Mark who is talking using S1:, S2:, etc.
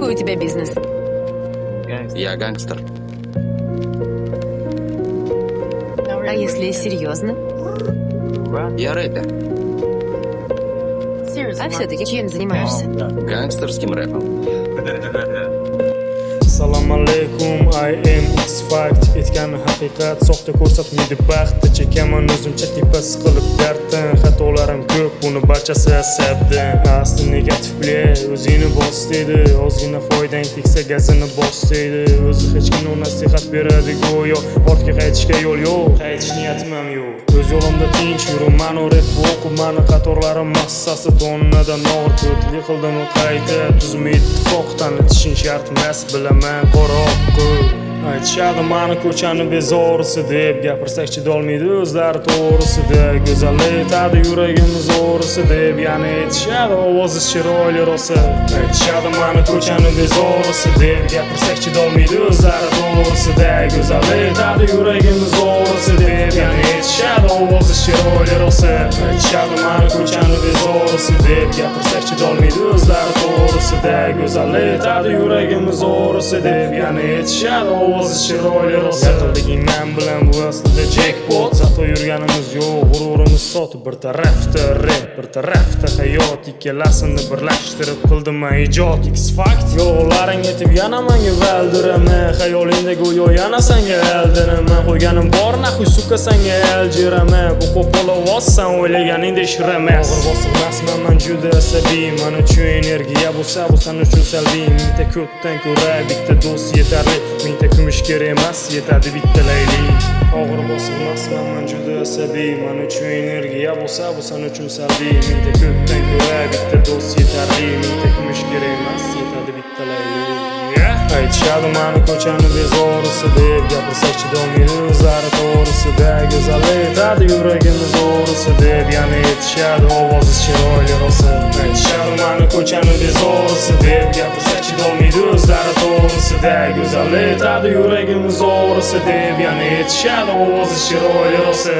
S1: Какой у тебя бизнес?
S2: Я гангстер.
S1: А если серьезно?
S2: Я рэпер.
S1: А все-таки чем занимаешься?
S2: Гангстерским рэпом.
S3: Assalomu alaykum, I am X-Fact. Aytgani haqiqat, soxta ko'rsatmaydi baxtda. Chekaman o'zimcha tipa siqilib darddan. Xatolarim ko'p, buni barchasi asabdan. Asli negativ play, o'zingni bos deydi. Ozgina foydang tegsa gazini bos deydi. O'zi hech kim nasihat beradi go'yo. Ortga qaytishga yo'l yo'q, qaytish niyatim ham yo'q. O'z yo'limda tinch yuraman, rap o'qib mani qatorlarim massasi donnadan og'ir ko'tli qildim qayta. Tuzma ittifoq tanitishing shart emas, bilaman qoroqqu. Aytishadi mani ko'chani bezorisi deb, gapirsak chidolmaydi o'zlari to'g'risida. Go'zal aytadi yuragimiz o'g'risi deb, yana aytishadi ovozi chiroyli rosa. Aytishadi mani ko'chani bezorisi deb, gapirsak chidolmaydi o'zlari to'g'risida. Go'zal aytadi yuragimiz o'g'risi deb, yana aytishadi ovozi chiroyli rosa. Aytishadi mani ko'chani bezorisi deb, gapirsak chidolmaydi o'zlari to'g'risida. Go'zal aytadi yuragimiz o'g'risi deb, yana aytishadi ovozi chiroyli rosa. Yaqinliging men bilan bu aslida jackpot. Zato yurganimiz yo'q, g'ururimiz sotib bir tarafda rap, bir tarafda hayot. Ikkalasini birlashtirib qildim men ijod. X-Fact yo'llaring yetib yana menga valdiraman. Xayolingda go'yo yana senga aldiraman. Qo'yganim bor naxuy suka senga aljiraman. Bu qo'pol ovoz sen o'ylaganingdek shiramas. Og'ir bosibmasman men juda asabiy. Men uchun energiya bo'lsa, bu sen uchun salbiy. Mingta ko'pdan ko'ra bitta do'st yetarli. Mingta kumush kerak emas, yetadi bitta layli. Og'ir bosibmasman men juda asabiy. Men uchun energiya bo'lsa, bu sen uchun salbiy. Mingta ko'pdan ko'ra bitta do'st yetarli. Mingta kumush kerak emas, yetadi bitta layli. Aytishadi mani ko'chani bezorisi deb, gapirsak chidolmaydi o'zlari to'g'risida. Go'zal aytadi yuragimiz o'g'risi deb, yana aytishadi ovozi chiroyli rosa. Aytishadi mani ko'chani bezorisi deb, gapirsak chidolmaydi o'zlari to'g'risida. Go'zal aytadi yuragimiz o'g'risi deb, yana aytishadi ovozi chiroyli rosa.